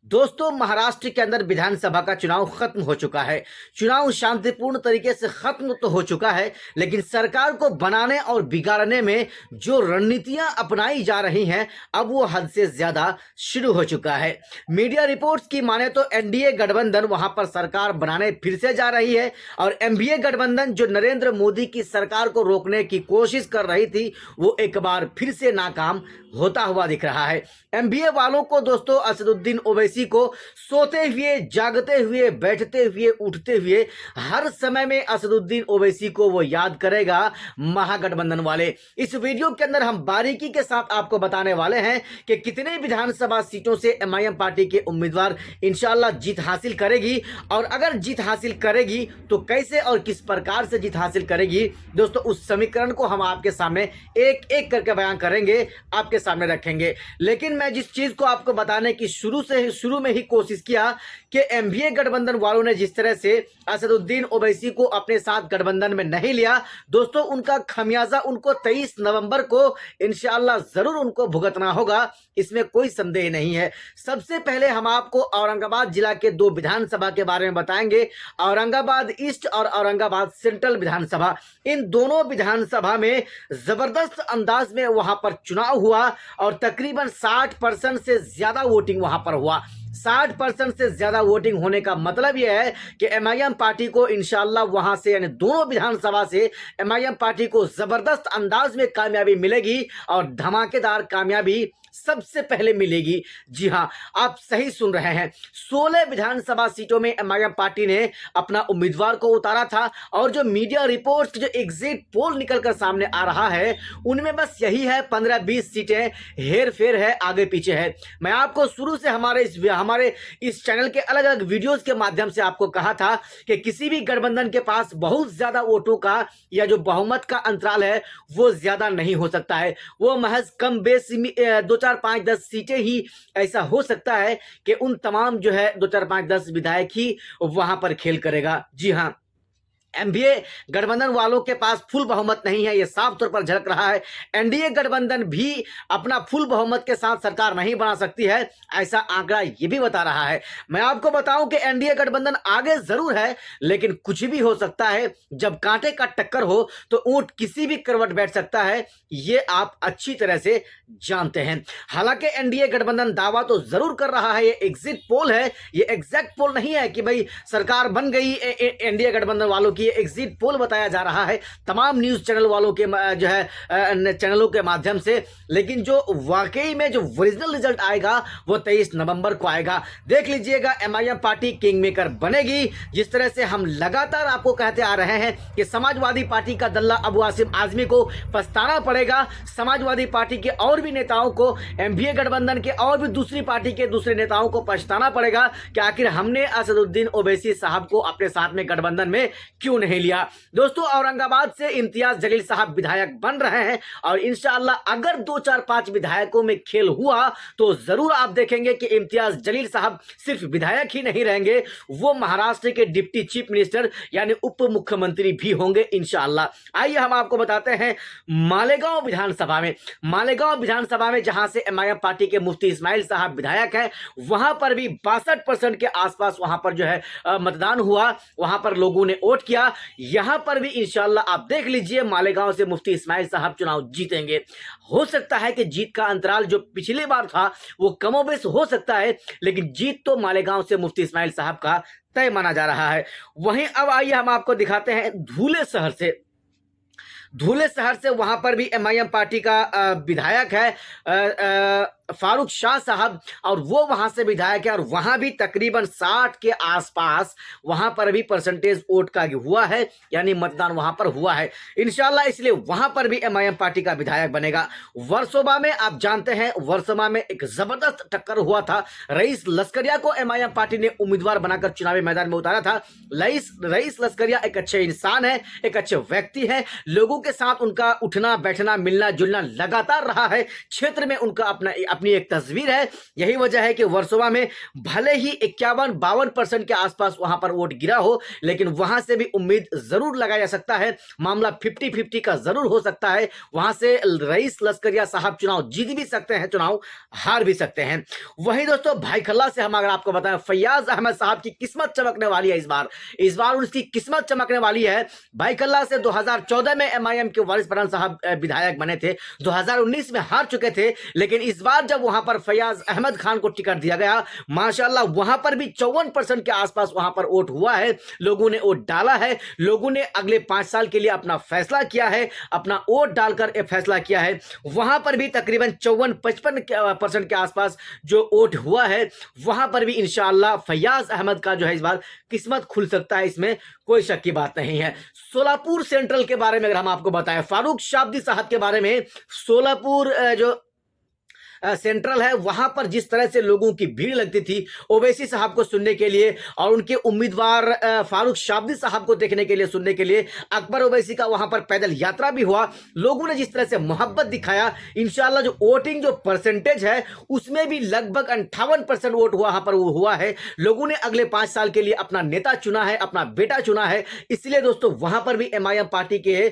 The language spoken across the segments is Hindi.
दोस्तों, महाराष्ट्र के अंदर विधानसभा का चुनाव खत्म हो चुका है। चुनाव शांतिपूर्ण तरीके से खत्म तो हो चुका है, लेकिन सरकार को बनाने और बिगाड़ने में जो रणनीतियां अपनाई जा रही हैं, अब वो हद से ज्यादा शुरू हो चुका है। मीडिया रिपोर्ट्स की माने तो एनडीए गठबंधन वहां पर सरकार बनाने फिर से जा रही है और एनडीए गठबंधन जो नरेंद्र मोदी की सरकार को रोकने की कोशिश कर रही थी, वो एक बार फिर से नाकाम होता हुआ दिख रहा है। एनडीए वालों को दोस्तों असदुद्दीन ओवैसी को सोते हुए, जागते हुए, बैठते हुए, उठते हुए हर समय में असदुद्दीन ओवैसी को वो याद करेगा महागठबंधन वाले। इस वीडियो के अंदर हम बारीकी के साथ आपको बताने वाले हैं कि कितने विधानसभा सीटों से एमआईएम पार्टी के उम्मीदवार इंशाल्लाह जीत हासिल करेगी और अगर जीत हासिल करेगी तो कैसे और किस प्रकार से जीत हासिल करेगी। दोस्तों, उस समीकरण को हम आपके सामने एक एक करके बयान करेंगे, आपके सामने रखेंगे। लेकिन मैं जिस चीज को आपको बताने की शुरू में ही कोशिश किया कि एनडीए गठबंधन वालों ने जिस तरह से असदुद्दीन ओवैसी को अपने साथ गठबंधन में नहीं लिया, दोस्तों उनका खमियाजा उनको 23 नवंबर को इंशाअल्लाह जरूर उनको भुगतना होगा, इसमें कोई संदेह नहीं है। सबसे पहले हम आपको औरंगाबाद जिला के दो विधानसभा के बारे में बताएंगे, औरंगाबाद ईस्ट और औरंगाबाद सेंट्रल विधानसभा। इन दोनों विधानसभा में जबरदस्त अंदाज में वहां पर चुनाव हुआ और तकरीबन 60% से ज्यादा वोटिंग वहां पर हुआ। 60% से ज्यादा वोटिंग होने का मतलब यह है कि एमआईएम पार्टी को इंशाअल्लाह वहां से, यानी दोनों विधानसभा से एमआईएम पार्टी को जबरदस्त अंदाज में कामयाबी मिलेगी और धमाकेदार कामयाबी सबसे पहले मिलेगी। जी हां, आप सही सुन रहे हैं। 16 विधानसभा सीटों में एमआईएम पार्टी ने अपना उम्मीदवार को उतारा था और जो मीडिया रिपोर्ट्स, जो एग्जिट पोल निकलकर सामने आ रहा है, उनमें बस यही है 15-20 सीटें हेर फेर है, आगे पीछे है। मैं आपको शुरू से हमारे इस चैनल के अलग अलग वीडियोस के माध्यम से आपको कहा था कि किसी भी गठबंधन के पास बहुत ज्यादा वोटों का या जो बहुमत का अंतराल है वो ज्यादा नहीं हो सकता है। वो महज कम बेस 2-4-5-10 सीटें ही ऐसा हो सकता है कि उन तमाम जो है 2-4-5-10 विधायक ही वहां पर खेल करेगा। जी हां, एनडीए गठबंधन वालों के पास फुल बहुमत नहीं है, यह साफ तौर पर झलक रहा है। एनडीए गठबंधन भी अपना फुल बहुमत के साथ सरकार नहीं बना सकती है, ऐसा आंकड़ा यह भी बता रहा है। मैं आपको बताऊं कि एनडीए गठबंधन आगे जरूर है, लेकिन कुछ भी हो सकता है। जब कांटे का टक्कर हो तो ऊंट किसी भी करवट बैठ सकता है, यह आप अच्छी तरह से जानते हैं। हालांकि एनडीए गठबंधन दावा तो जरूर कर रहा है, यह एग्जिट पोल है, यह एग्जैक्ट पोल नहीं है कि भाई सरकार बन गई एनडीए गठबंधन वालों की, एग्जिट पोल बताया जा रहा है तमाम न्यूज चैनल वालों के जो है चैनलों के माध्यम से। लेकिन जो वाकई में जो ओरिजिनल रिजल्ट आएगा वो 23 नवंबर को आएगा। देख लीजिएगा, एमआईएम पार्टी किंग मेकर बनेगी। जिस तरह से हम लगातार आपको कहते आ रहे हैं कि समाजवादी पार्टी का दल्ला अबू आसिम आजमी को पछताना पड़ेगा, समाजवादी पार्टी के और भी नेताओं को, एनडीए गठबंधन के और भी दूसरी पार्टी के दूसरे नेताओं को पछताना पड़ेगा कि आखिर हमने असदुद्दीन ओवैसी साहब को अपने साथ में गठबंधन में क्यों नहीं लिया। दोस्तों, औरंगाबाद से इम्तियाज जलील साहब विधायक बन रहे हैं और इंशाअल्लाह अगर 2-4-5 विधायकों में खेल हुआ तो जरूर आप देखेंगे कि इम्तियाज जलील साहब सिर्फ विधायक ही नहीं रहेंगे, वो महाराष्ट्र के डिप्टी चीफ मिनिस्टर यानी उप मुख्यमंत्री भी होंगे इंशाअल्लाह। आइए हम आपको बताते हैं मालेगांव विधानसभा में जहां से एमआईएम पार्टी के मुफ्ती इस्माइल साहब विधायक हैं, वहां पर भी 62% के आसपास वहां पर जो है मतदान हुआ, वहां पर लोगों ने वोट किया। यहां पर भी इंशाअल्लाह आप देख लीजिए मालेगांव से मुफ्ती इस्माइल साहब चुनाव जीतेंगे। हो सकता है कि जीत का अंतराल जो पिछली बार था वो कमोबेश हो सकता है, लेकिन जीत तो मालेगांव से मुफ्ती इस्माइल साहब का तय माना जा रहा है। वहीं अब आइए हम आपको दिखाते हैं धुले शहर से वहां पर भी एमआईएम पार्टी का विधायक है फारूक शाह साहब, और वो वहां से विधायक है और वहां भी तकरीबन 60 के आसपास वहां पर भी परसेंटेज वोट का हुआ है, यानी मतदान वहां पर हुआ है इंशाल्लाह, इसलिए वहां पर भी एमआईएम पार्टी का विधायक बनेगा। वर्सोवा में आप जानते हैं, वर्सोवा में एक जबरदस्त टक्कर हुआ था। रईस लस्करिया को एमआईएम पार्टी ने उम्मीदवार बनाकर चुनावी मैदान में उतारा था। रईस लस्करिया एक अच्छे इंसान है, एक अच्छे व्यक्ति है, लोगों के साथ उनका उठना बैठना मिलना जुलना लगातार रहा है, क्षेत्र में उनका अपनी एक तस्वीर है। यही वजह है कि वर्सोवा में भले ही 51-52% के आसपास वहां पर वोट गिरा हो, लेकिन वहां से भी उम्मीद जरूर लगाया जा सकता है, मामला 50-50 का जरूर हो सकता है। वहां से रईस लस्करिया साहब चुनाव जीत भी सकते हैं, चुनाव हार भी सकते हैं। वहीं दोस्तों भाईखल्ला से हम अगर आपको बताएं, फैयाज अहमद साहब की किस्मत चमकने वाली है। इस बार उनकी किस्मत चमकने वाली है। भाईखल्ला से 2014 में एमआईएम के वारिस पठान साहब विधायक बने थे, 2019 में हार चुके थे, लेकिन इस बार जब वहां पर फैयाज अहमद खान को टिकट दिया गया, माशाल्लाह वहां पर भी 54% के आसपास वहां पर वोट हुआ है। लोगों ने वोट डाला है, लोगों ने अगले 5 साल के लिए अपना फैसला किया है, अपना वोट डालकर फैसला किया है। वहां पर भी तकरीबन 54-55% के आसपास जो वोट हुआ है, वहां पर भी इंशाअल्लाह फैयाज अहमद का जो है इस बार किस्मत खुल सकता है, इसमें कोई शक की बात नहीं है। सोलापुर सेंट्रल के बारे में अगर हम आपको बताएं, फारूक शाब्दी साहब के बारे में, सोलापुर जो सेंट्रल है, वहां पर जिस तरह से लोगों की भीड़ लगती थी ओवैसी साहब को सुनने के लिए और उनके उम्मीदवार फारूक शाब्दी साहब को देखने के लिए, सुनने के लिए, अकबर ओवैसी का वहां पर पैदल यात्रा भी हुआ। लोगों ने जिस तरह से मोहब्बत दिखाया, इंशाल्लाह जो वोटिंग जो परसेंटेज है उसमें भी लगभग 58% वोट वहां पर हुआ है। लोगों ने अगले 5 साल के लिए अपना नेता चुना है, अपना बेटा चुना है। इसलिए दोस्तों वहां पर भी एमआईएम पार्टी के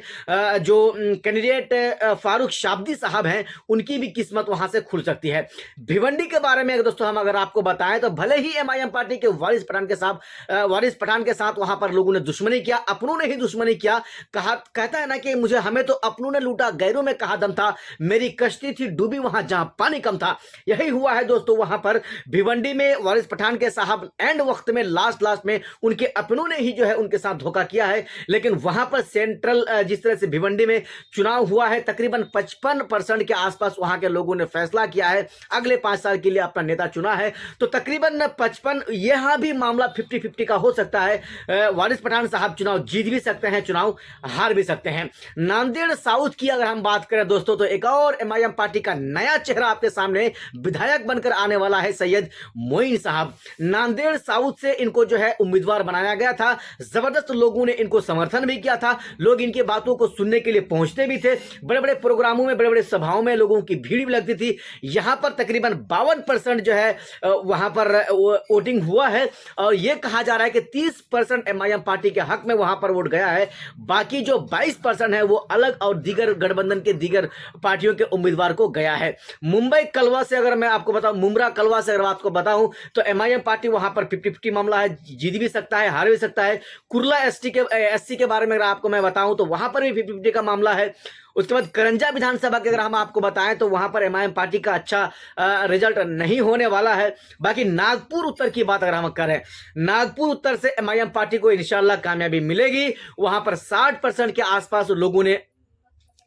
जो कैंडिडेट फारूक शाब्दी साहब हैं, उनकी भी किस्मत वहां से खुल सकती है। भिवंडी के बारे में दोस्तों हम अगर आपको बताएं, तो भले ही एमआईएम पार्टी के वारिस पठान के साथ वहां पर लोगों ने दुश्मनी किया, अपनों ने ही दुश्मनी किया। कहता है ना कि हमें तो अपनों ने लूटा, गैरों में कहा दम था, मेरी कश्ती थी डूबी वहां जहां पानी कम था। यही हुआ है दोस्तों वहां पर भिवंडी में वारिस पठान के साहब एंड वक्त में लास्ट में उनके अपनों ने ही जो है उनके साथ धोखा किया है। लेकिन वहां पर सेंट्रल जिस तरह से भिवंडी में चुनाव हुआ है, तकरीबन 55% के आसपास वहां के लोगों ने फैसला किया है, अगले 5 साल के लिए अपना नेता चुना है। तो तकरीबन 55, यहां भी मामला 50-50 का हो सकता है। वारिस पठान साहब चुनाव जीत भी सकते हैं, चुनाव हार भी सकते हैं। नांदेड़ साउथ की अगर हम बात करें दोस्तों, तो एक और एमआईएम पार्टी का नया चेहरा आपके सामने विधायक बनकर आने वाला है, सैयद मोइन साहब। नांदेड़ साउथ से इनको जो है उम्मीदवार बनाया गया था, जबरदस्त लोगों ने इनको समर्थन भी किया था, लोग इनकी बातों को सुनने के लिए पहुंचते भी थे, बड़े बड़े प्रोग्रामों में, बड़े बड़े सभाओं में लोगों की भीड़ भी लगती थी। यहां पर तकरीबन 52% जो है वहां पर वोटिंग हुआ है और यह कहा जा रहा है कि 30% एमआईएम पार्टी के हक में वहां पर वोट गया है। बाकी जो 22% है वो अलग और दीगर गठबंधन के दीगर पार्टियों के उम्मीदवार को गया है। मुंबई कलवा से अगर मैं आपको बताऊं, मुमरा कलवा से अगर आपको बताऊं, तो एमआईएम पार्टी वहां पर 50-50 मामला है, जीत भी सकता है, हार भी सकता है। कुर्ला एससी के बारे में अगर आपको मैं बताऊं, तो वहां पर भी 50-50 का मामला है। उसके बाद करंजा विधानसभा के अगर हम आपको बताएं, तो वहां पर एमआईएम पार्टी का अच्छा रिजल्ट नहीं होने वाला है। बाकी नागपुर उत्तर की बात अगर हम करें, नागपुर उत्तर से एमआईएम पार्टी को इंशाल्लाह कामयाबी मिलेगी। वहां पर 60% के आसपास लोगों ने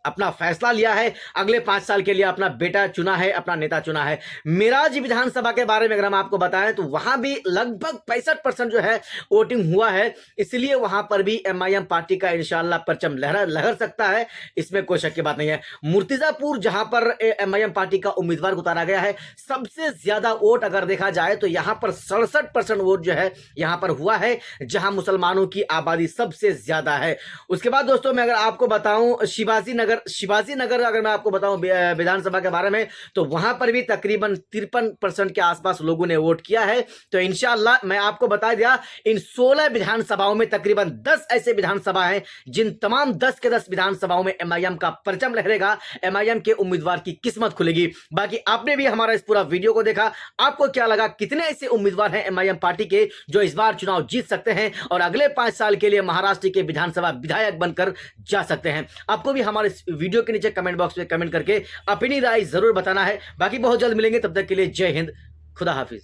अपना फैसला लिया है, अगले 5 साल के लिए अपना बेटा चुना है, अपना नेता चुना है। मिराज विधानसभा के बारे में अगर हम आपको बताएं, तो वहां भी लगभग 65% जो है वोटिंग हुआ है, इसलिए वहां पर भी एमआईएम पार्टी का इंशाल्लाह परचम लहर सकता है, इसमें कोई शक की बात नहीं है। मुर्तिजापुर जहां पर एमआईएम पार्टी का उम्मीदवार उतारा गया है, सबसे ज्यादा वोट अगर देखा जाए तो यहां पर 67% वोट जो है यहां पर हुआ है, जहां मुसलमानों की आबादी सबसे ज्यादा है। उसके बाद दोस्तों मैं अगर आपको बताऊं शिवाजी नगर अगर मैं आपको बताऊं विधानसभा के बारे में, तो वहां पर भी तकरीबन 53% के आसपास लोगों ने वोट किया है। तो इंशाअल्लाह मैं आपको बता दिया, इन 16 विधानसभाओं में तकरीबन 10 ऐसे विधानसभा हैं जिन तमाम 10 के 10 विधानसभाओं में एमआईएम का परचम लहरेगा, एमआईएम के उम्मीदवार की किस्मत खुलेगी। बाकी आपने भी हमारा इस पूरा वीडियो को देखा, आपको क्या लगा, कितने ऐसे उम्मीदवार हैं एमआईएम पार्टी के जो इस बार चुनाव जीत सकते हैं और अगले 5 साल के लिए महाराष्ट्र के विधानसभा विधायक बनकर जा सकते हैं? आपको भी हमारे वीडियो के नीचे कमेंट बॉक्स में कमेंट करके अपनी राय जरूर बताना है। बाकी बहुत जल्द मिलेंगे, तब तक के लिए जय हिंद, खुदा हाफिज।